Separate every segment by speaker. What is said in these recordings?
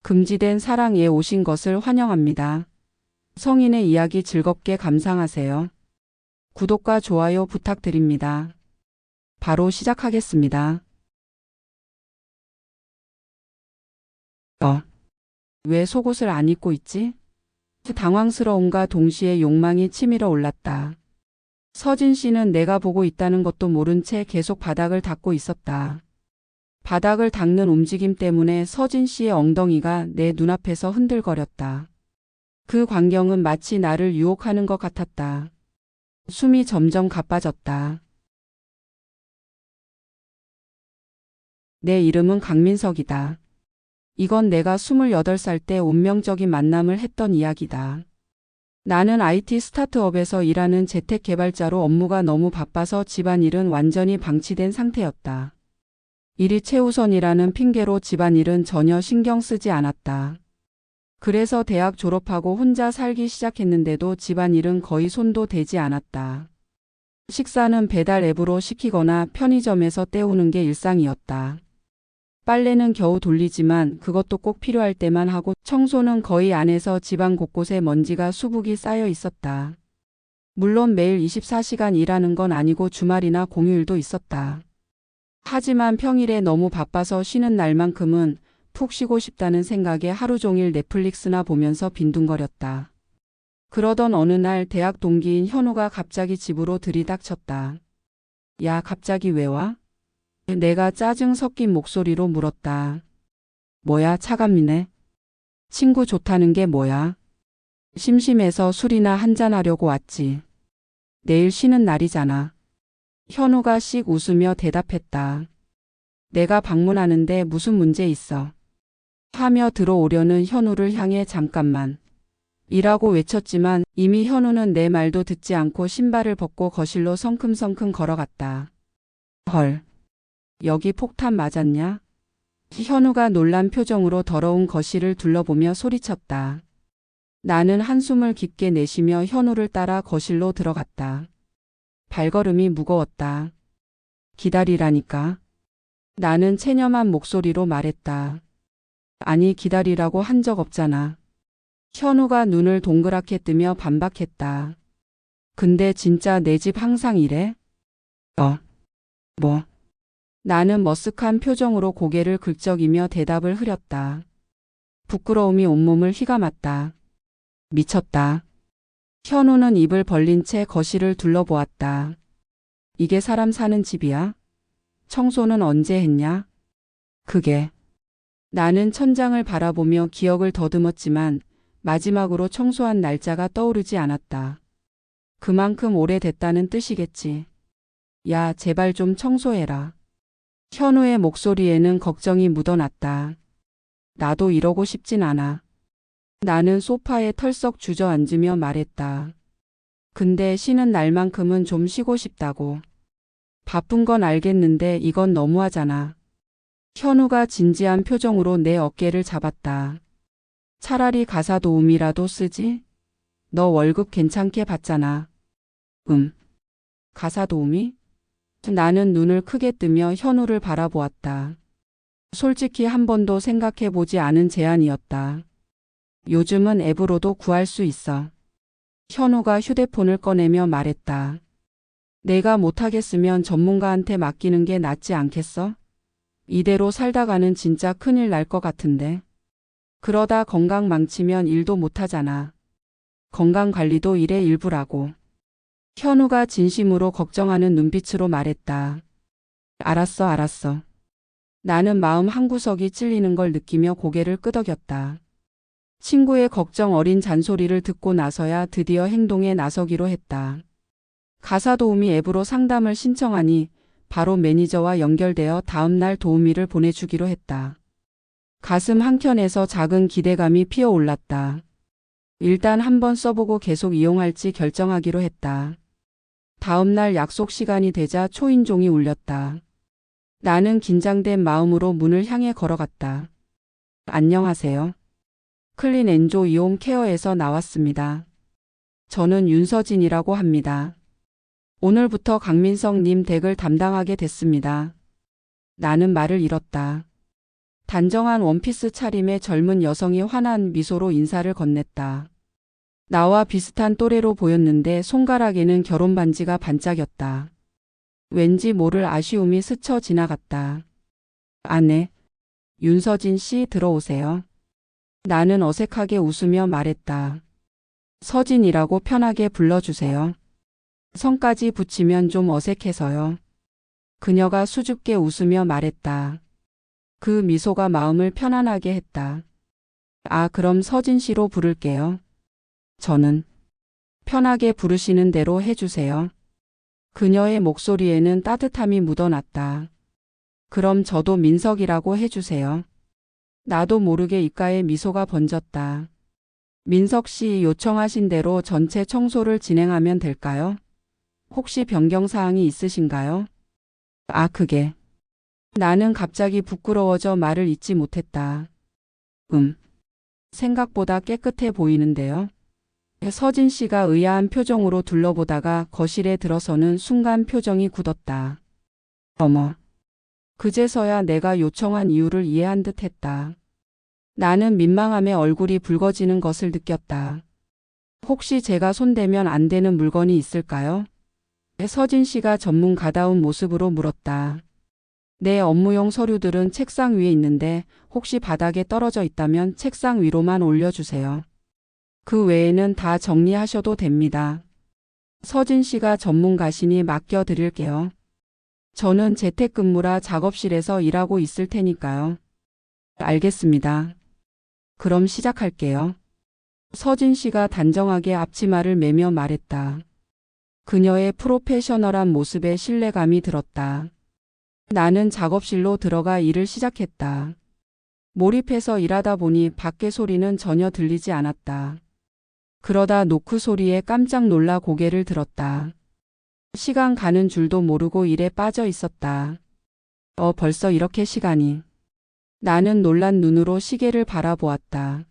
Speaker 1: 금지된 사랑에 오신 것을 환영합니다. 성인의 이야기 즐겁게 감상하세요. 구독과 좋아요 부탁드립니다. 바로 시작하겠습니다. 왜 속옷을 안 입고 있지? 당황스러움과 동시에 욕망이 치밀어 올랐다. 서진 씨는 내가 보고 있다는 것도 모른 채 계속 바닥을 닦고 있었다. 바닥을 닦는 움직임 때문에 서진 씨의 엉덩이가 내 눈앞에서 흔들거렸다. 그 광경은 마치 나를 유혹하는 것 같았다. 숨이 점점 가빠졌다. 내 이름은 강민석이다. 이건 내가 28살 때 운명적인 만남을 했던 이야기다. 나는 IT 스타트업에서 일하는 재택 개발자로 업무가 너무 바빠서 집안일은 완전히 방치된 상태였다. 일이 최우선이라는 핑계로 집안일은 전혀 신경 쓰지 않았다. 그래서 대학 졸업하고 혼자 살기 시작했는데도 집안일은 거의 손도 대지 않았다. 식사는 배달 앱으로 시키거나 편의점에서 때우는 게 일상이었다. 빨래는 겨우 돌리지만 그것도 꼭 필요할 때만 하고 청소는 거의 안 해서 집안 곳곳에 먼지가 수북이 쌓여 있었다. 물론 매일 24시간 일하는 건 아니고 주말이나 공휴일도 있었다. 하지만 평일에 너무 바빠서 쉬는 날만큼은 푹 쉬고 싶다는 생각에 하루 종일 넷플릭스나 보면서 빈둥거렸다. 그러던 어느 날 대학 동기인 현우가 갑자기 집으로 들이닥쳤다. 야, 갑자기 왜 와? 내가 짜증 섞인 목소리로 물었다. 뭐야, 차갑네. 친구 좋다는 게 뭐야? 심심해서 술이나 한잔하려고 왔지. 내일 쉬는 날이잖아. 현우가 씩 웃으며 대답했다. 내가 방문하는데 무슨 문제 있어? 하며 들어오려는 현우를 향해 잠깐만. 이라고 외쳤지만 이미 현우는 내 말도 듣지 않고 신발을 벗고 거실로 성큼성큼 걸어갔다. 헐. 여기 폭탄 맞았냐? 현우가 놀란 표정으로 더러운 거실을 둘러보며 소리쳤다. 나는 한숨을 깊게 내쉬며 현우를 따라 거실로 들어갔다. 발걸음이 무거웠다. 기다리라니까. 나는 체념한 목소리로 말했다. 아니, 기다리라고 한 적 없잖아. 현우가 눈을 동그랗게 뜨며 반박했다. 근데 진짜 내 집 항상 이래? 뭐? 나는 머쓱한 표정으로 고개를 긁적이며 대답을 흐렸다. 부끄러움이 온몸을 휘감았다. 미쳤다. 현우는 입을 벌린 채 거실을 둘러보았다. 이게 사람 사는 집이야? 청소는 언제 했냐? 그게. 나는 천장을 바라보며 기억을 더듬었지만 마지막으로 청소한 날짜가 떠오르지 않았다. 그만큼 오래됐다는 뜻이겠지. 야, 제발 좀 청소해라. 현우의 목소리에는 걱정이 묻어났다. 나도 이러고 싶진 않아. 나는 소파에 털썩 주저앉으며 말했다. 근데 쉬는 날만큼은 좀 쉬고 싶다고. 바쁜 건 알겠는데 이건 너무하잖아. 현우가 진지한 표정으로 내 어깨를 잡았다. 차라리 가사 도우미라도 쓰지? 너 월급 괜찮게 받잖아. 가사 도우미? 나는 눈을 크게 뜨며 현우를 바라보았다. 솔직히 한 번도 생각해보지 않은 제안이었다. 요즘은 앱으로도 구할 수 있어. 현우가 휴대폰을 꺼내며 말했다. 내가 못하겠으면 전문가한테 맡기는 게 낫지 않겠어? 이대로 살다가는 진짜 큰일 날 것 같은데. 그러다 건강 망치면 일도 못하잖아. 건강관리도 일의 일부라고. 현우가 진심으로 걱정하는 눈빛으로 말했다. 알았어. 나는 마음 한구석이 찔리는 걸 느끼며 고개를 끄덕였다. 친구의 걱정 어린 잔소리를 듣고 나서야 드디어 행동에 나서기로 했다. 가사 도우미 앱으로 상담을 신청하니 바로 매니저와 연결되어 다음날 도우미를 보내주기로 했다. 가슴 한켠에서 작은 기대감이 피어올랐다. 일단 한번 써보고 계속 이용할지 결정하기로 했다. 다음날 약속 시간이 되자 초인종이 울렸다. 나는 긴장된 마음으로 문을 향해 걸어갔다. 안녕하세요. 클린 엔조 이홈 케어에서 나왔습니다. 저는 윤서진이라고 합니다. 오늘부터 강민석 님 댁을 담당하게 됐습니다. 나는 말을 잃었다. 단정한 원피스 차림의 젊은 여성이 환한 미소로 인사를 건넸다. 나와 비슷한 또래로 보였는데 손가락에는 결혼 반지가 반짝였다. 왠지 모를 아쉬움이 스쳐 지나갔다. 아내, 윤서진 씨 들어오세요. 나는 어색하게 웃으며 말했다. 서진이라고 편하게 불러주세요. 성까지 붙이면 좀 어색해서요. 그녀가 수줍게 웃으며 말했다. 그 미소가 마음을 편안하게 했다. 아, 그럼 서진 씨로 부를게요. 저는 편하게 부르시는 대로 해주세요. 그녀의 목소리에는 따뜻함이 묻어났다. 그럼 저도 민석이라고 해주세요. 나도 모르게 입가에 미소가 번졌다. 민석 씨 요청하신 대로 전체 청소를 진행하면 될까요? 혹시 변경사항이 있으신가요? 아, 그게. 나는 갑자기 부끄러워져 말을 잇지 못했다. 생각보다 깨끗해 보이는데요. 서진 씨가 의아한 표정으로 둘러보다가 거실에 들어서는 순간 표정이 굳었다. 어머. 그제서야 내가 요청한 이유를 이해한 듯 했다. 나는 민망함에 얼굴이 붉어지는 것을 느꼈다. 혹시 제가 손대면 안 되는 물건이 있을까요? 서진 씨가 전문가다운 모습으로 물었다. 내 업무용 서류들은 책상 위에 있는데 혹시 바닥에 떨어져 있다면 책상 위로만 올려주세요. 그 외에는 다 정리하셔도 됩니다. 서진 씨가 전문가시니 맡겨드릴게요. 저는 재택근무라 작업실에서 일하고 있을 테니까요. 알겠습니다. 그럼 시작할게요. 서진 씨가 단정하게 앞치마를 매며 말했다. 그녀의 프로페셔널한 모습에 신뢰감이 들었다. 나는 작업실로 들어가 일을 시작했다. 몰입해서 일하다 보니 밖의 소리는 전혀 들리지 않았다. 그러다 노크 소리에 깜짝 놀라 고개를 들었다. 시간 가는 줄도 모르고 일에 빠져 있었다. 벌써 이렇게 시간이. 나는 놀란 눈으로 시계를 바라보았다.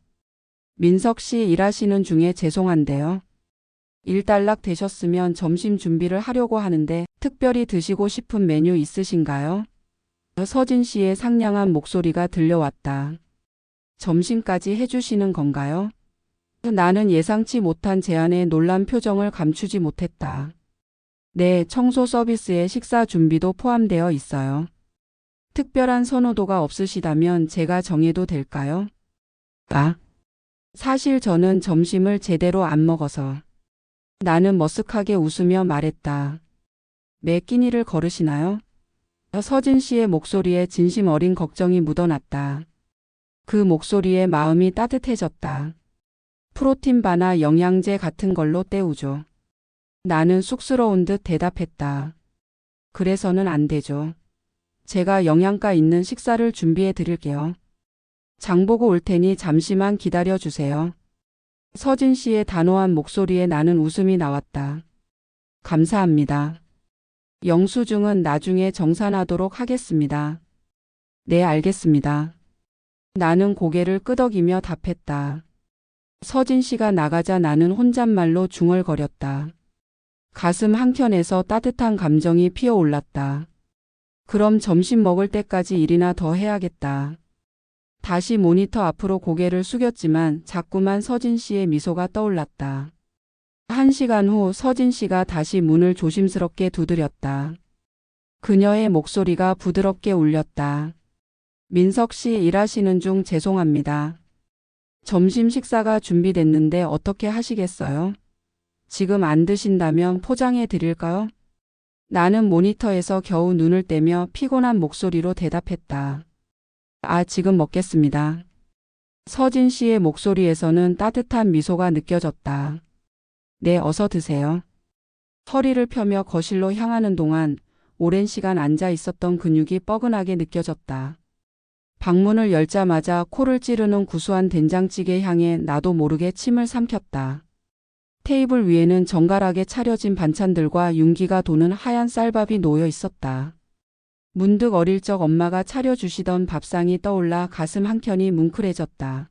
Speaker 1: 민석 씨 일하시는 중에 죄송한데요. 일단락 되셨으면 점심 준비를 하려고 하는데 특별히 드시고 싶은 메뉴 있으신가요? 서진 씨의 상냥한 목소리가 들려왔다. 점심까지 해주시는 건가요? 나는 예상치 못한 제안에 놀란 표정을 감추지 못했다. 네, 청소 서비스에 식사 준비도 포함되어 있어요. 특별한 선호도가 없으시다면 제가 정해도 될까요? 아, 사실 저는 점심을 제대로 안 먹어서. 나는 머쓱하게 웃으며 말했다. 매 끼니를 거르시나요? 서진 씨의 목소리에 진심 어린 걱정이 묻어났다. 그 목소리에 마음이 따뜻해졌다. 프로틴 바나 영양제 같은 걸로 때우죠. 나는 쑥스러운 듯 대답했다. 그래서는 안 되죠. 제가 영양가 있는 식사를 준비해 드릴게요. 장 보고 올 테니 잠시만 기다려 주세요. 서진 씨의 단호한 목소리에 나는 웃음이 나왔다. 감사합니다. 영수증은 나중에 정산하도록 하겠습니다. 네, 알겠습니다. 나는 고개를 끄덕이며 답했다. 서진 씨가 나가자 나는 혼잣말로 중얼거렸다. 가슴 한켠에서 따뜻한 감정이 피어올랐다. 그럼 점심 먹을 때까지 일이나 더 해야겠다. 다시 모니터 앞으로 고개를 숙였지만 자꾸만 서진 씨의 미소가 떠올랐다. 1시간 후 서진 씨가 다시 문을 조심스럽게 두드렸다. 그녀의 목소리가 부드럽게 울렸다. 민석 씨 일하시는 중 죄송합니다. 점심 식사가 준비됐는데 어떻게 하시겠어요? 지금 안 드신다면 포장해 드릴까요? 나는 모니터에서 겨우 눈을 떼며 피곤한 목소리로 대답했다. 아, 지금 먹겠습니다. 서진 씨의 목소리에서는 따뜻한 미소가 느껴졌다. 네, 어서 드세요. 허리를 펴며 거실로 향하는 동안 오랜 시간 앉아 있었던 근육이 뻐근하게 느껴졌다. 방문을 열자마자 코를 찌르는 구수한 된장찌개 향에 나도 모르게 침을 삼켰다. 테이블 위에는 정갈하게 차려진 반찬들과 윤기가 도는 하얀 쌀밥이 놓여 있었다. 문득 어릴 적 엄마가 차려주시던 밥상이 떠올라 가슴 한켠이 뭉클해졌다.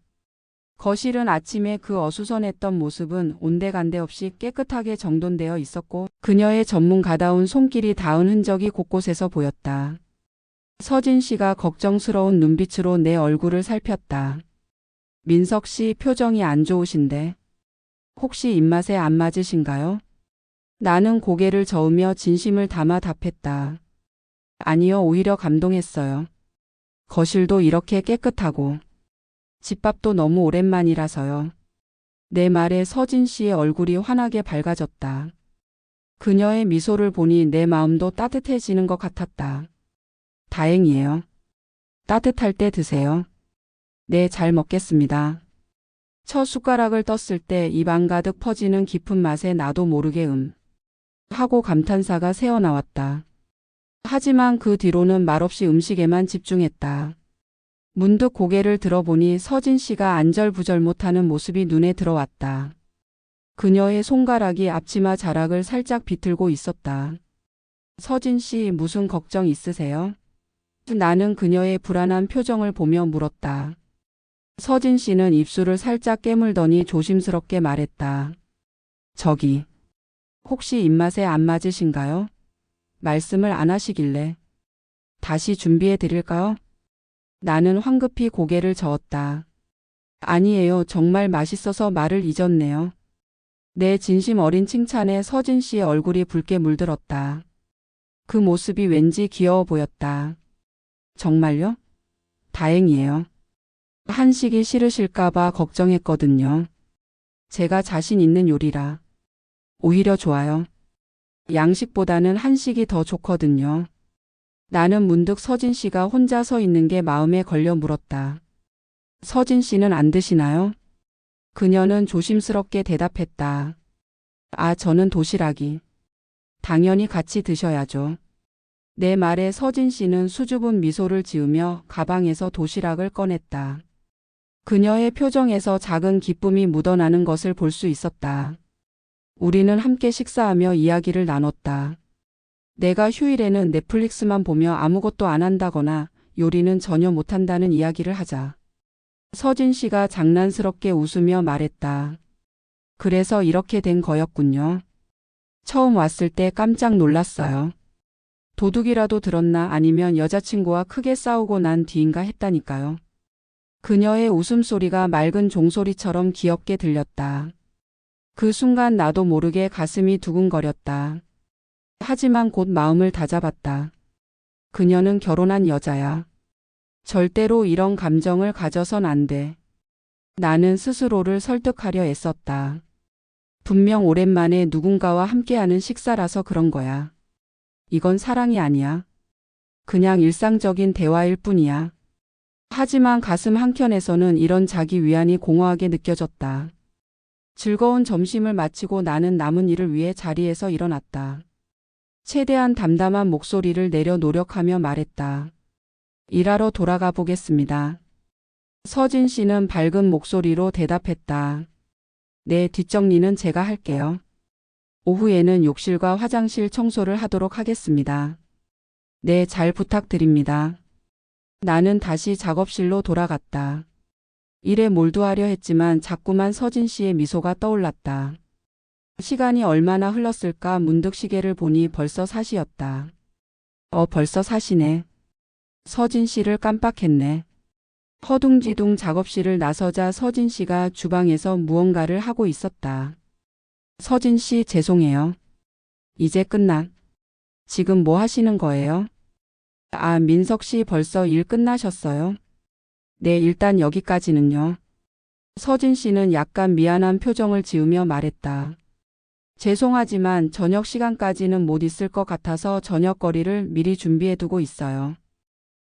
Speaker 1: 거실은 아침에 그 어수선했던 모습은 온데간데 없이 깨끗하게 정돈되어 있었고 그녀의 전문가다운 손길이 닿은 흔적이 곳곳에서 보였다. 서진 씨가 걱정스러운 눈빛으로 내 얼굴을 살폈다. 민석 씨 표정이 안 좋으신데 혹시 입맛에 안 맞으신가요? 나는 고개를 저으며 진심을 담아 답했다. 아니요, 오히려 감동했어요. 거실도 이렇게 깨끗하고 집밥도 너무 오랜만이라서요. 내 말에 서진 씨의 얼굴이 환하게 밝아졌다. 그녀의 미소를 보니 내 마음도 따뜻해지는 것 같았다. 다행이에요. 따뜻할 때 드세요. 네, 잘 먹겠습니다. 첫 숟가락을 떴을 때 입 안 가득 퍼지는 깊은 맛에 나도 모르게 하고 감탄사가 새어나왔다. 하지만 그 뒤로는 말없이 음식에만 집중했다. 문득 고개를 들어보니 서진 씨가 안절부절 못하는 모습이 눈에 들어왔다. 그녀의 손가락이 앞치마 자락을 살짝 비틀고 있었다. 서진 씨, 무슨 걱정 있으세요? 나는 그녀의 불안한 표정을 보며 물었다. 서진 씨는 입술을 살짝 깨물더니 조심스럽게 말했다. 저기, 혹시 입맛에 안 맞으신가요? 말씀을 안 하시길래. 다시 준비해 드릴까요? 나는 황급히 고개를 저었다. 아니에요. 정말 맛있어서 말을 잊었네요. 내 진심 어린 칭찬에 서진 씨의 얼굴이 붉게 물들었다. 그 모습이 왠지 귀여워 보였다. 정말요? 다행이에요. 한식이 싫으실까봐 걱정했거든요. 제가 자신 있는 요리라. 오히려 좋아요. 양식보다는 한식이 더 좋거든요. 나는 문득 서진 씨가 혼자 서 있는 게 마음에 걸려 물었다. 서진 씨는 안 드시나요? 그녀는 조심스럽게 대답했다. 아, 저는 도시락이. 당연히 같이 드셔야죠. 내 말에 서진 씨는 수줍은 미소를 지으며 가방에서 도시락을 꺼냈다. 그녀의 표정에서 작은 기쁨이 묻어나는 것을 볼 수 있었다. 우리는 함께 식사하며 이야기를 나눴다. 내가 휴일에는 넷플릭스만 보며 아무것도 안 한다거나 요리는 전혀 못한다는 이야기를 하자. 서진 씨가 장난스럽게 웃으며 말했다. 그래서 이렇게 된 거였군요. 처음 왔을 때 깜짝 놀랐어요. 도둑이라도 들었나 아니면 여자친구와 크게 싸우고 난 뒤인가 했다니까요. 그녀의 웃음소리가 맑은 종소리처럼 귀엽게 들렸다. 그 순간 나도 모르게 가슴이 두근거렸다. 하지만 곧 마음을 다잡았다. 그녀는 결혼한 여자야. 절대로 이런 감정을 가져선 안 돼. 나는 스스로를 설득하려 애썼다. 분명 오랜만에 누군가와 함께하는 식사라서 그런 거야. 이건 사랑이 아니야. 그냥 일상적인 대화일 뿐이야. 하지만 가슴 한켠에서는 이런 자기 위안이 공허하게 느껴졌다. 즐거운 점심을 마치고 나는 남은 일을 위해 자리에서 일어났다. 최대한 담담한 목소리를 내려 노력하며 말했다. 일하러 돌아가 보겠습니다. 서진 씨는 밝은 목소리로 대답했다. 네, 뒷정리는 제가 할게요. 오후에는 욕실과 화장실 청소를 하도록 하겠습니다. 네, 잘 부탁드립니다. 나는 다시 작업실로 돌아갔다. 일에 몰두하려 했지만 자꾸만 서진 씨의 미소가 떠올랐다. 시간이 얼마나 흘렀을까 문득 시계를 보니 벌써 4시였다. 벌써 4시네. 서진 씨를 깜빡했네. 허둥지둥 작업실을 나서자 서진 씨가 주방에서 무언가를 하고 있었다. 서진 씨, 죄송해요. 이제 지금 뭐 하시는 거예요? 아, 민석 씨 벌써 일 끝나셨어요? 네, 일단 여기까지는요. 서진 씨는 약간 미안한 표정을 지으며 말했다. 죄송하지만 저녁 시간까지는 못 있을 것 같아서 저녁거리를 미리 준비해두고 있어요.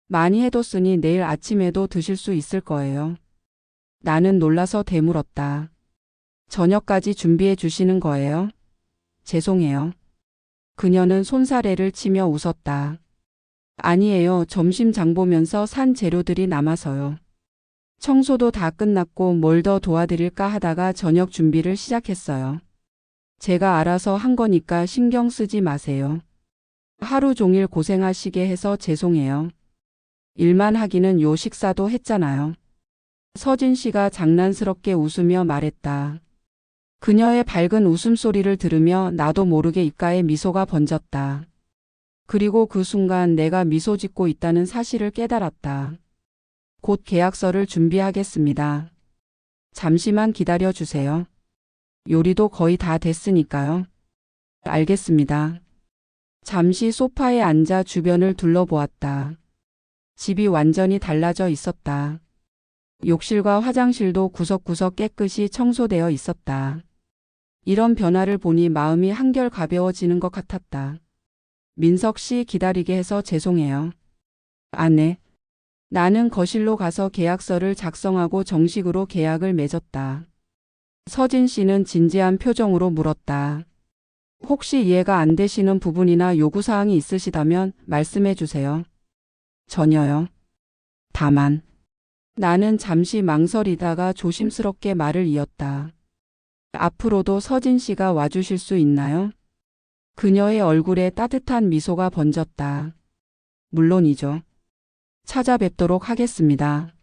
Speaker 1: 많이 해뒀으니 내일 아침에도 드실 수 있을 거예요. 나는 놀라서 되물었다. 저녁까지 준비해 주시는 거예요? 죄송해요. 그녀는 손사래를 치며 웃었다. 아니에요. 점심 장 보면서 산 재료들이 남아서요. 청소도 다 끝났고 뭘 더 도와드릴까 하다가 저녁 준비를 시작했어요. 제가 알아서 한 거니까 신경 쓰지 마세요. 하루 종일 고생하시게 해서 죄송해요. 일만 하기는 요 식사도 했잖아요. 서진 씨가 장난스럽게 웃으며 말했다. 그녀의 밝은 웃음소리를 들으며 나도 모르게 입가에 미소가 번졌다. 그리고 그 순간 내가 미소 짓고 있다는 사실을 깨달았다. 곧 계약서를 준비하겠습니다. 잠시만 기다려 주세요. 요리도 거의 다 됐으니까요. 알겠습니다. 잠시 소파에 앉아 주변을 둘러보았다. 집이 완전히 달라져 있었다. 욕실과 화장실도 구석구석 깨끗이 청소되어 있었다. 이런 변화를 보니 마음이 한결 가벼워지는 것 같았다. 민석 씨 기다리게 해서 죄송해요. 네. 나는 거실로 가서 계약서를 작성하고 정식으로 계약을 맺었다. 서진 씨는 진지한 표정으로 물었다. 혹시 이해가 안 되시는 부분이나 요구사항이 있으시다면 말씀해 주세요. 전혀요. 다만, 나는 잠시 망설이다가 조심스럽게 말을 이었다. 앞으로도 서진 씨가 와주실 수 있나요? 그녀의 얼굴에 따뜻한 미소가 번졌다. 물론이죠. 찾아뵙도록 하겠습니다.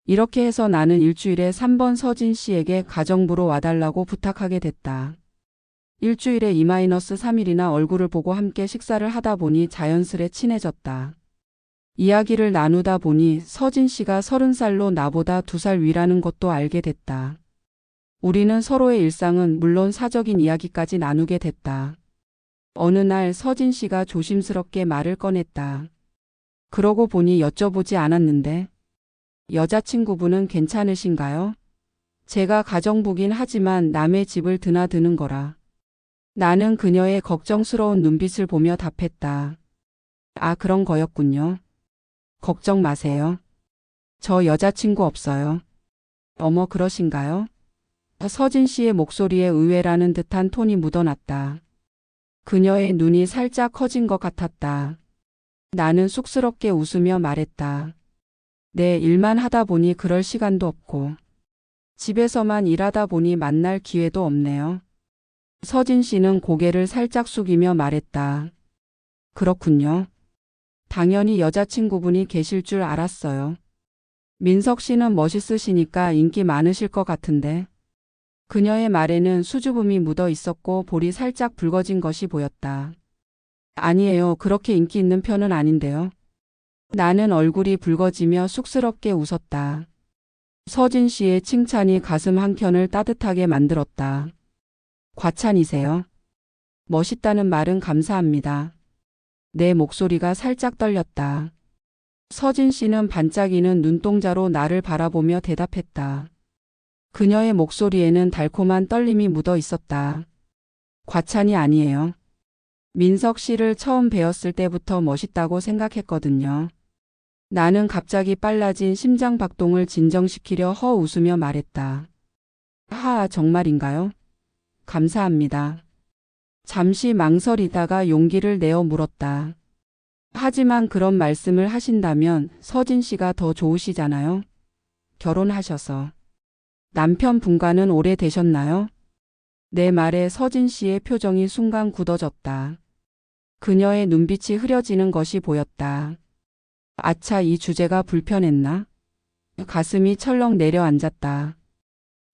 Speaker 1: 이렇게 해서 나는 일주일에 3번 서진 씨에게 가정부로 와달라고 부탁하게 됐다. 일주일에 2-3일이나 얼굴을 보고 함께 식사를 하다 보니 자연스레 친해졌다. 이야기를 나누다 보니 서진 씨가 30살로 나보다 2살 위라는 것도 알게 됐다. 우리는 서로의 일상은 물론 사적인 이야기까지 나누게 됐다. 어느 날 서진 씨가 조심스럽게 말을 꺼냈다. 그러고 보니 여쭤보지 않았는데 여자친구분은 괜찮으신가요? 제가 가정부긴 하지만 남의 집을 드나드는 거라. 나는 그녀의 걱정스러운 눈빛을 보며 답했다. 그런 거였군요. 걱정 마세요. 저 여자친구 없어요. 어머 그러신가요? 서진 씨의 목소리에 의외라는 듯한 톤이 묻어났다. 그녀의 눈이 살짝 커진 것 같았다. 나는 쑥스럽게 웃으며 말했다. 네, 일만 하다 보니 그럴 시간도 없고 집에서만 일하다 보니 만날 기회도 없네요. 서진 씨는 고개를 살짝 숙이며 말했다. 그렇군요. 당연히 여자친구분이 계실 줄 알았어요. 민석 씨는 멋있으시니까 인기 많으실 것 같은데. 그녀의 말에는 수줍음이 묻어 있었고 볼이 살짝 붉어진 것이 보였다. 아니에요. 그렇게 인기 있는 편은 아닌데요. 나는 얼굴이 붉어지며 쑥스럽게 웃었다. 서진 씨의 칭찬이 가슴 한켠을 따뜻하게 만들었다. 과찬이세요. 멋있다는 말은 감사합니다. 내 목소리가 살짝 떨렸다. 서진 씨는 반짝이는 눈동자로 나를 바라보며 대답했다. 그녀의 목소리에는 달콤한 떨림이 묻어 있었다. 과찬이 아니에요. 민석 씨를 처음 뵈었을 때부터 멋있다고 생각했거든요. 나는 갑자기 빨라진 심장 박동을 진정시키려 웃으며 말했다. 정말인가요? 감사합니다. 잠시 망설이다가 용기를 내어 물었다. 하지만 그런 말씀을 하신다면 서진 씨가 더 좋으시잖아요. 결혼하셔서. 남편분과는 오래되셨나요? 내 말에 서진 씨의 표정이 순간 굳어졌다. 그녀의 눈빛이 흐려지는 것이 보였다. 아차, 이 주제가 불편했나? 가슴이 철렁 내려앉았다.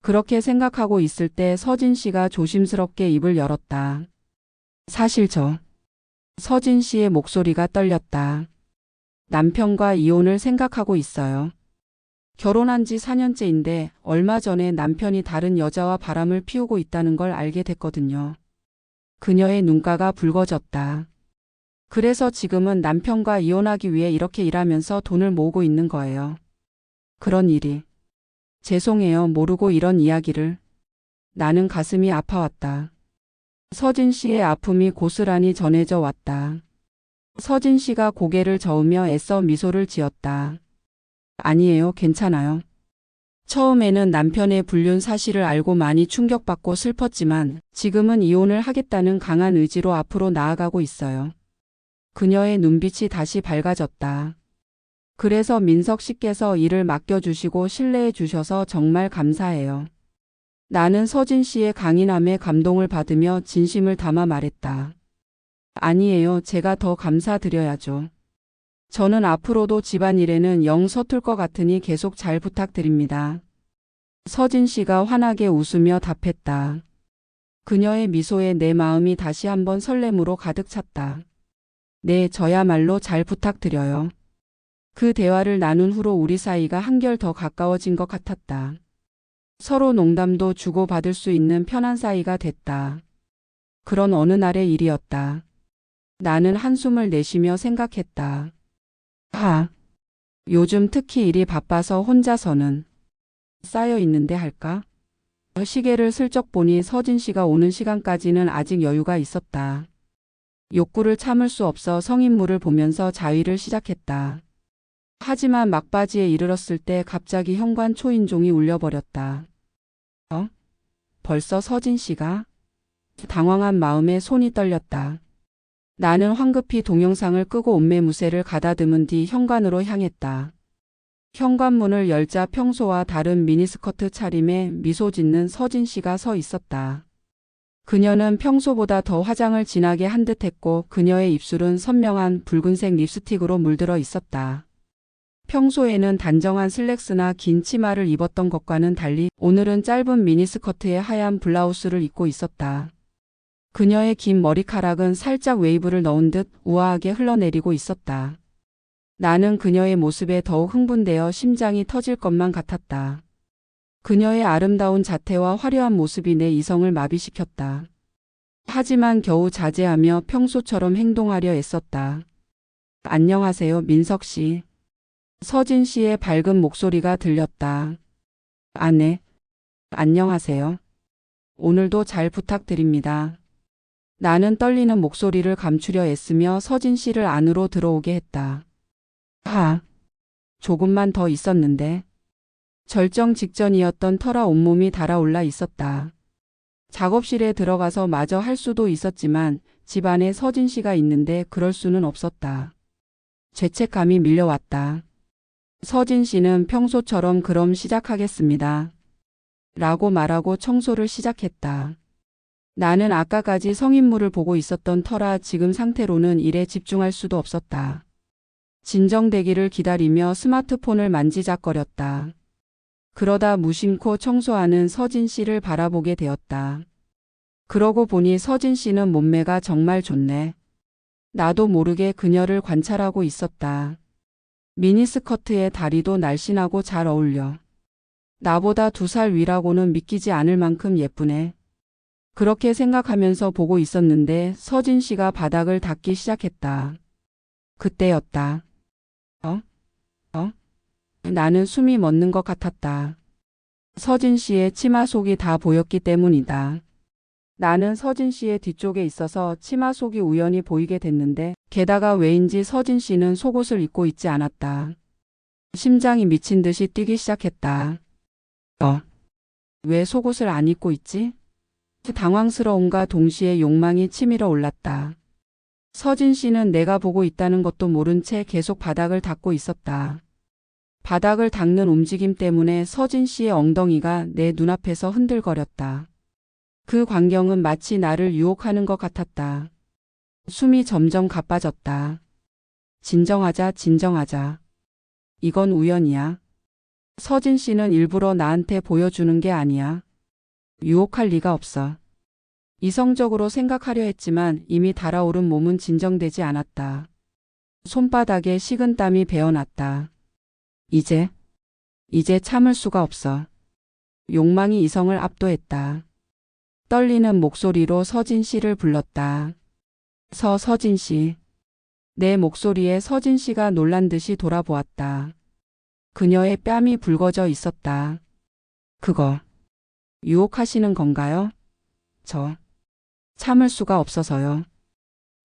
Speaker 1: 그렇게 생각하고 있을 때 서진 씨가 조심스럽게 입을 열었다. 사실 서진 씨의 목소리가 떨렸다. 남편과 이혼을 생각하고 있어요. 결혼한 지 4년째인데 얼마 전에 남편이 다른 여자와 바람을 피우고 있다는 걸 알게 됐거든요. 그녀의 눈가가 붉어졌다. 그래서 지금은 남편과 이혼하기 위해 이렇게 일하면서 돈을 모으고 있는 거예요. 그런 일이. 죄송해요. 모르고 이런 이야기를. 나는 가슴이 아파왔다. 서진 씨의 아픔이 고스란히 전해져 왔다. 서진 씨가 고개를 저으며 애써 미소를 지었다. 아니에요. 괜찮아요. 처음에는 남편의 불륜 사실을 알고 많이 충격받고 슬펐지만 지금은 이혼을 하겠다는 강한 의지로 앞으로 나아가고 있어요. 그녀의 눈빛이 다시 밝아졌다. 그래서 민석 씨께서 일을 맡겨주시고 신뢰해 주셔서 정말 감사해요. 나는 서진 씨의 강인함에 감동을 받으며 진심을 담아 말했다. 아니에요. 제가 더 감사드려야죠. 저는 앞으로도 집안일에는 영 서툴 것 같으니 계속 잘 부탁드립니다. 서진 씨가 환하게 웃으며 답했다. 그녀의 미소에 내 마음이 다시 한번 설렘으로 가득 찼다. 네, 저야말로 잘 부탁드려요. 그 대화를 나눈 후로 우리 사이가 한결 더 가까워진 것 같았다. 서로 농담도 주고받을 수 있는 편한 사이가 됐다. 그런 어느 날의 일이었다. 나는 한숨을 내쉬며 생각했다. 요즘 특히 일이 바빠서 혼자서는 쌓여 있는데 할까? 시계를 슬쩍 보니 서진 씨가 오는 시간까지는 아직 여유가 있었다. 욕구를 참을 수 없어 성인물을 보면서 자위를 시작했다. 하지만 막바지에 이르렀을 때 갑자기 현관 초인종이 울려버렸다. 벌써 서진 씨가? 당황한 마음에 손이 떨렸다. 나는 황급히 동영상을 끄고 옷매무새를 가다듬은 뒤 현관으로 향했다. 현관문을 열자 평소와 다른 미니스커트 차림에 미소 짓는 서진 씨가 서 있었다. 그녀는 평소보다 더 화장을 진하게 한 듯했고 그녀의 입술은 선명한 붉은색 립스틱으로 물들어 있었다. 평소에는 단정한 슬랙스나 긴 치마를 입었던 것과는 달리 오늘은 짧은 미니스커트에 하얀 블라우스를 입고 있었다. 그녀의 긴 머리카락은 살짝 웨이브를 넣은 듯 우아하게 흘러내리고 있었다. 나는 그녀의 모습에 더욱 흥분되어 심장이 터질 것만 같았다. 그녀의 아름다운 자태와 화려한 모습이 내 이성을 마비시켰다. 하지만 겨우 자제하며 평소처럼 행동하려 애썼다. 안녕하세요, 민석 씨. 서진 씨의 밝은 목소리가 들렸다. 네. 안녕하세요. 오늘도 잘 부탁드립니다. 나는 떨리는 목소리를 감추려 애쓰며 서진 씨를 안으로 들어오게 했다. 조금만 더 있었는데. 절정 직전이었던 터라 온몸이 달아올라 있었다. 작업실에 들어가서 마저 할 수도 있었지만 집 안에 서진 씨가 있는데 그럴 수는 없었다. 죄책감이 밀려왔다. 서진 씨는 평소처럼 그럼 시작하겠습니다. 라고 말하고 청소를 시작했다. 나는 아까까지 성인물을 보고 있었던 터라 지금 상태로는 일에 집중할 수도 없었다. 진정되기를 기다리며 스마트폰을 만지작거렸다. 그러다 무심코 청소하는 서진 씨를 바라보게 되었다. 그러고 보니 서진 씨는 몸매가 정말 좋네. 나도 모르게 그녀를 관찰하고 있었다. 미니스커트에 다리도 날씬하고 잘 어울려. 나보다 2살 위라고는 믿기지 않을 만큼 예쁘네. 그렇게 생각하면서 보고 있었는데 서진 씨가 바닥을 닦기 시작했다. 그때였다. 나는 숨이 멎는 것 같았다. 서진 씨의 치마 속이 다 보였기 때문이다. 나는 서진 씨의 뒤쪽에 있어서 치마 속이 우연히 보이게 됐는데 게다가 왜인지 서진 씨는 속옷을 입고 있지 않았다. 심장이 미친 듯이 뛰기 시작했다. 왜 속옷을 안 입고 있지? 당황스러움과 동시에 욕망이 치밀어 올랐다. 서진 씨는 내가 보고 있다는 것도 모른 채 계속 바닥을 닦고 있었다. 바닥을 닦는 움직임 때문에 서진 씨의 엉덩이가 내 눈앞에서 흔들거렸다. 그 광경은 마치 나를 유혹하는 것 같았다. 숨이 점점 가빠졌다. 진정하자. 이건 우연이야. 서진 씨는 일부러 나한테 보여주는 게 아니야. 유혹할 리가 없어. 이성적으로 생각하려 했지만 이미 달아오른 몸은 진정되지 않았다. 손바닥에 식은땀이 배어났다. 이제 참을 수가 없어. 욕망이 이성을 압도했다. 떨리는 목소리로 서진 씨를 불렀다. 서진 씨. 내 목소리에 서진 씨가 놀란 듯이 돌아보았다. 그녀의 뺨이 붉어져 있었다. 그거 유혹하시는 건가요? 저 참을 수가 없어서요.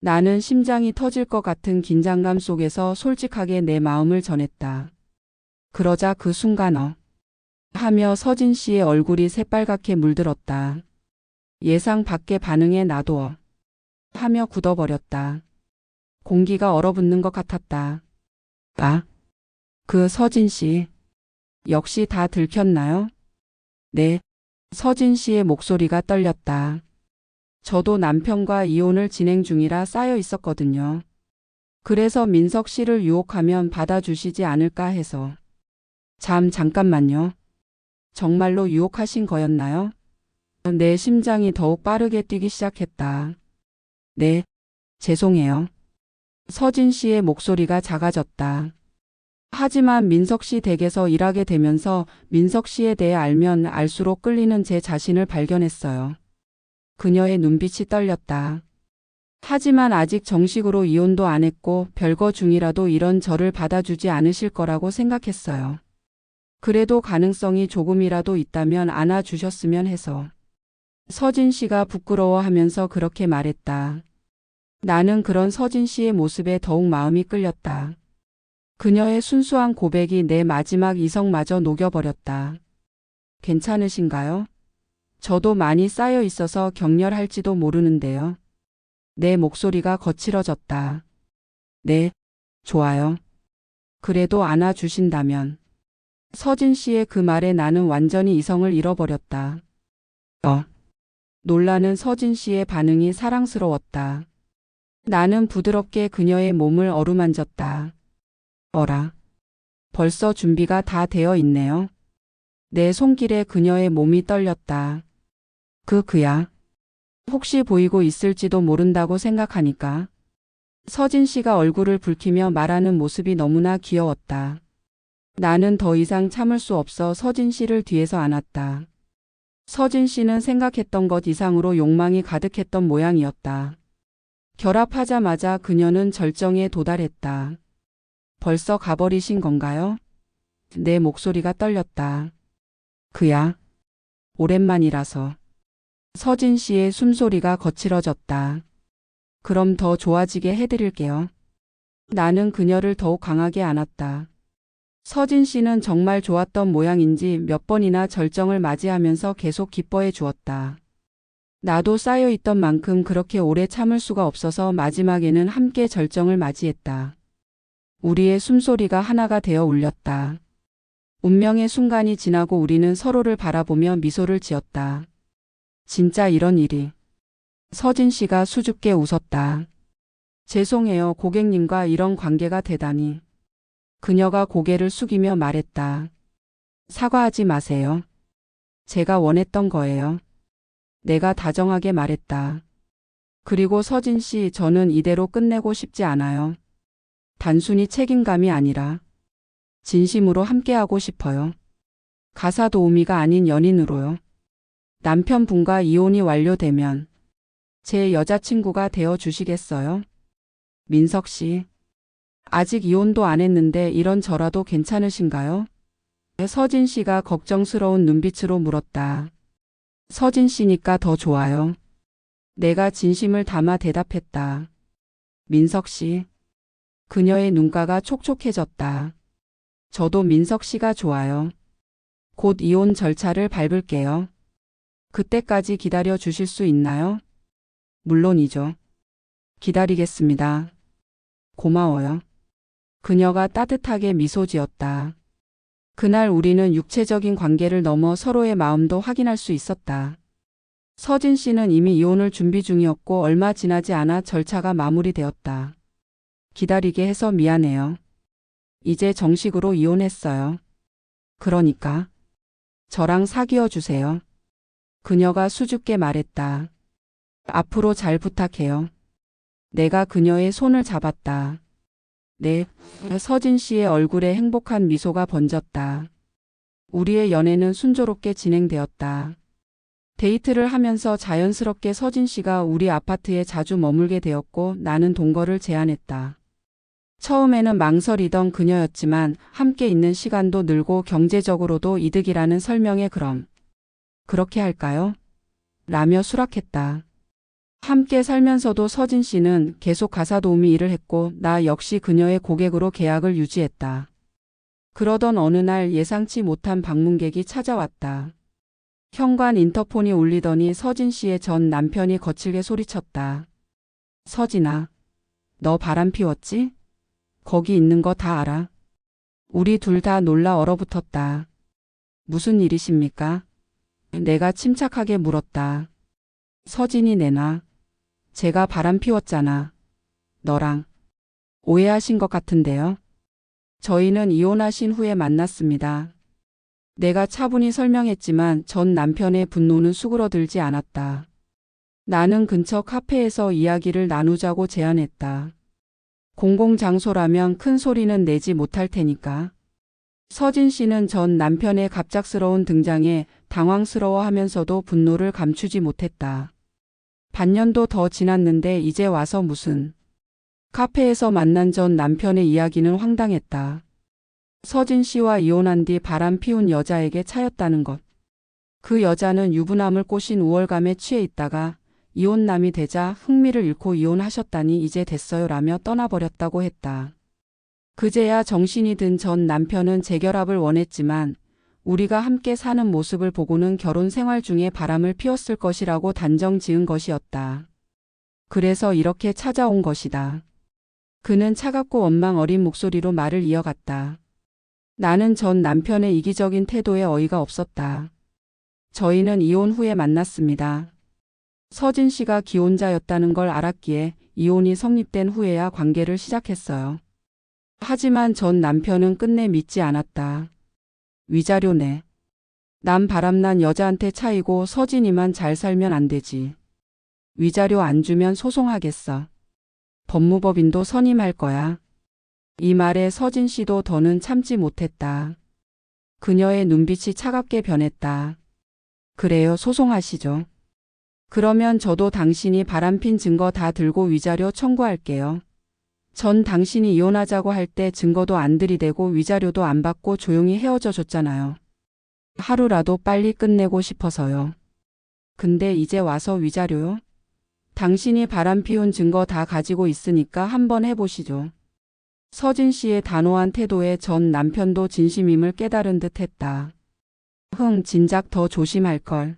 Speaker 1: 나는 심장이 터질 것 같은 긴장감 속에서 솔직하게 내 마음을 전했다. 그러자 그 순간 하며 서진 씨의 얼굴이 새빨갛게 물들었다. 예상 밖의 반응에 나도 하며 굳어버렸다. 공기가 얼어붙는 것 같았다. 그 서진 씨. 역시 다 들켰나요? 네. 서진 씨의 목소리가 떨렸다. 저도 남편과 이혼을 진행 중이라 쌓여 있었거든요. 그래서 민석 씨를 유혹하면 받아주시지 않을까 해서. 잠깐만요. 정말로 유혹하신 거였나요? 내 심장이 더욱 빠르게 뛰기 시작했다. 네, 죄송해요. 서진 씨의 목소리가 작아졌다. 하지만 민석 씨 댁에서 일하게 되면서 민석 씨에 대해 알면 알수록 끌리는 제 자신을 발견했어요. 그녀의 눈빛이 떨렸다. 하지만 아직 정식으로 이혼도 안 했고 별거 중이라도 이런 저를 받아주지 않으실 거라고 생각했어요. 그래도 가능성이 조금이라도 있다면 안아주셨으면 해서. 서진 씨가 부끄러워하면서 그렇게 말했다. 나는 그런 서진 씨의 모습에 더욱 마음이 끌렸다. 그녀의 순수한 고백이 내 마지막 이성마저 녹여버렸다. 괜찮으신가요? 저도 많이 쌓여 있어서 격렬할지도 모르는데요. 내 목소리가 거칠어졌다. 네, 좋아요. 그래도 안아주신다면. 서진 씨의 그 말에 나는 완전히 이성을 잃어버렸다. 놀라는 서진 씨의 반응이 사랑스러웠다. 나는 부드럽게 그녀의 몸을 어루만졌다. 어라. 벌써 준비가 다 되어 있네요. 내 손길에 그녀의 몸이 떨렸다. 그야. 혹시 보이고 있을지도 모른다고 생각하니까. 서진 씨가 얼굴을 붉히며 말하는 모습이 너무나 귀여웠다. 나는 더 이상 참을 수 없어 서진 씨를 뒤에서 안았다. 서진 씨는 생각했던 것 이상으로 욕망이 가득했던 모양이었다. 결합하자마자 그녀는 절정에 도달했다. 벌써 가버리신 건가요? 내 목소리가 떨렸다. 그야. 오랜만이라서. 서진 씨의 숨소리가 거칠어졌다. 그럼 더 좋아지게 해드릴게요. 나는 그녀를 더욱 강하게 안았다. 서진 씨는 정말 좋았던 모양인지 몇 번이나 절정을 맞이하면서 계속 기뻐해 주었다. 나도 쌓여있던 만큼 그렇게 오래 참을 수가 없어서 마지막에는 함께 절정을 맞이했다. 우리의 숨소리가 하나가 되어 울렸다. 운명의 순간이 지나고 우리는 서로를 바라보며 미소를 지었다. 진짜 이런 일이. 서진 씨가 수줍게 웃었다. 죄송해요. 고객님과 이런 관계가 되다니. 그녀가 고개를 숙이며 말했다. 사과하지 마세요. 제가 원했던 거예요. 내가 다정하게 말했다. 그리고 서진 씨, 저는 이대로 끝내고 싶지 않아요. 단순히 책임감이 아니라 진심으로 함께하고 싶어요. 가사 도우미가 아닌 연인으로요. 남편분과 이혼이 완료되면 제 여자친구가 되어 주시겠어요? 민석 씨. 아직 이혼도 안 했는데 이런 저라도 괜찮으신가요? 서진 씨가 걱정스러운 눈빛으로 물었다. 서진 씨니까 더 좋아요. 내가 진심을 담아 대답했다. 민석 씨. 그녀의 눈가가 촉촉해졌다. 저도 민석 씨가 좋아요. 곧 이혼 절차를 밟을게요. 그때까지 기다려 주실 수 있나요? 물론이죠. 기다리겠습니다. 고마워요. 그녀가 따뜻하게 미소 지었다. 그날 우리는 육체적인 관계를 넘어 서로의 마음도 확인할 수 있었다. 서진 씨는 이미 이혼을 준비 중이었고 얼마 지나지 않아 절차가 마무리되었다. 기다리게 해서 미안해요. 이제 정식으로 이혼했어요. 그러니까 저랑 사귀어 주세요. 그녀가 수줍게 말했다. 앞으로 잘 부탁해요. 내가 그녀의 손을 잡았다. 네. 서진 씨의 얼굴에 행복한 미소가 번졌다. 우리의 연애는 순조롭게 진행되었다. 데이트를 하면서 자연스럽게 서진 씨가 우리 아파트에 자주 머물게 되었고 나는 동거를 제안했다. 처음에는 망설이던 그녀였지만 함께 있는 시간도 늘고 경제적으로도 이득이라는 설명에 그렇게 할까요? 라며 수락했다. 함께 살면서도 서진 씨는 계속 가사 도우미 일을 했고 나 역시 그녀의 고객으로 계약을 유지했다. 그러던 어느 날 예상치 못한 방문객이 찾아왔다. 현관 인터폰이 울리더니 서진 씨의 전 남편이 거칠게 소리쳤다. 서진아, 너 바람 피웠지? 거기 있는 거 다 알아. 우리 둘 다 놀라 얼어붙었다. 무슨 일이십니까? 내가 침착하게 물었다. 서진이 내놔. 제가 바람 피웠잖아. 너랑. 오해하신 것 같은데요. 저희는 이혼하신 후에 만났습니다. 내가 차분히 설명했지만 전 남편의 분노는 수그러들지 않았다. 나는 근처 카페에서 이야기를 나누자고 제안했다. 공공장소라면 큰 소리는 내지 못할 테니까. 서진 씨는 전 남편의 갑작스러운 등장에 당황스러워하면서도 분노를 감추지 못했다. 반년도 더 지났는데 이제 와서 무슨. 카페에서 만난 전 남편의 이야기는 황당했다. 서진 씨와 이혼한 뒤 바람 피운 여자에게 차였다는 것. 그 여자는 유부남을 꼬신 우월감에 취해 있다가 이혼남이 되자 흥미를 잃고 이혼하셨다니 이제 됐어요 라며 떠나버렸다고 했다. 그제야 정신이 든 전 남편은 재결합을 원했지만 우리가 함께 사는 모습을 보고는 결혼 생활 중에 바람을 피웠을 것이라고 단정 지은 것이었다. 그래서 이렇게 찾아온 것이다. 그는 차갑고 원망 어린 목소리로 말을 이어갔다. 나는 전 남편의 이기적인 태도에 어이가 없었다. 저희는 이혼 후에 만났습니다. 서진 씨가 기혼자였다는 걸 알았기에 이혼이 성립된 후에야 관계를 시작했어요. 하지만 전 남편은 끝내 믿지 않았다. 위자료네. 남 바람난 여자한테 차이고 서진이만 잘 살면 안 되지. 위자료 안 주면 소송하겠어. 법무법인도 선임할 거야. 이 말에 서진 씨도 더는 참지 못했다. 그녀의 눈빛이 차갑게 변했다. 그래요, 소송하시죠. 그러면 저도 당신이 바람핀 증거 다 들고 위자료 청구할게요. 전 당신이 이혼하자고 할 때 증거도 안 들이대고 위자료도 안 받고 조용히 헤어져 줬잖아요. 하루라도 빨리 끝내고 싶어서요. 근데 이제 와서 위자료요? 당신이 바람 피운 증거 다 가지고 있으니까 한번 해보시죠. 서진 씨의 단호한 태도에 전 남편도 진심임을 깨달은 듯 했다. 진작 더 조심할걸.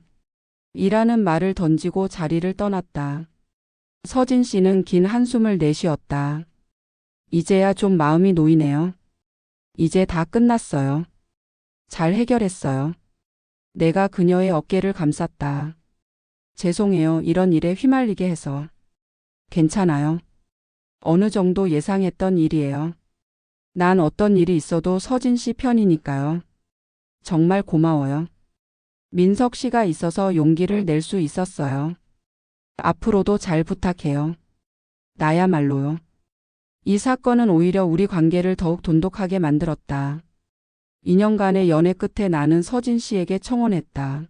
Speaker 1: 이라는 말을 던지고 자리를 떠났다. 서진 씨는 긴 한숨을 내쉬었다. 이제야 좀 마음이 놓이네요. 이제 다 끝났어요. 잘 해결했어요. 내가 그녀의 어깨를 감쌌다. 죄송해요. 이런 일에 휘말리게 해서. 괜찮아요. 어느 정도 예상했던 일이에요. 난 어떤 일이 있어도 서진 씨 편이니까요. 정말 고마워요. 민석 씨가 있어서 용기를 낼 수 있었어요. 앞으로도 잘 부탁해요. 나야말로요. 이 사건은 오히려 우리 관계를 더욱 돈독하게 만들었다. 2년간의 연애 끝에 나는 서진 씨에게 청혼했다.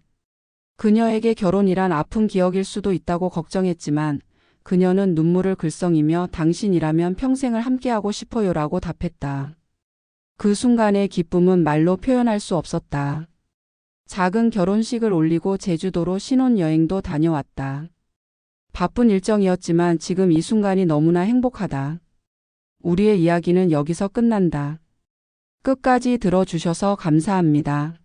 Speaker 1: 그녀에게 결혼이란 아픈 기억일 수도 있다고 걱정했지만 그녀는 눈물을 글썽이며 당신이라면 평생을 함께하고 싶어요라고 답했다. 그 순간의 기쁨은 말로 표현할 수 없었다. 작은 결혼식을 올리고 제주도로 신혼여행도 다녀왔다. 바쁜 일정이었지만 지금 이 순간이 너무나 행복하다. 우리의 이야기는 여기서 끝난다. 끝까지 들어주셔서 감사합니다.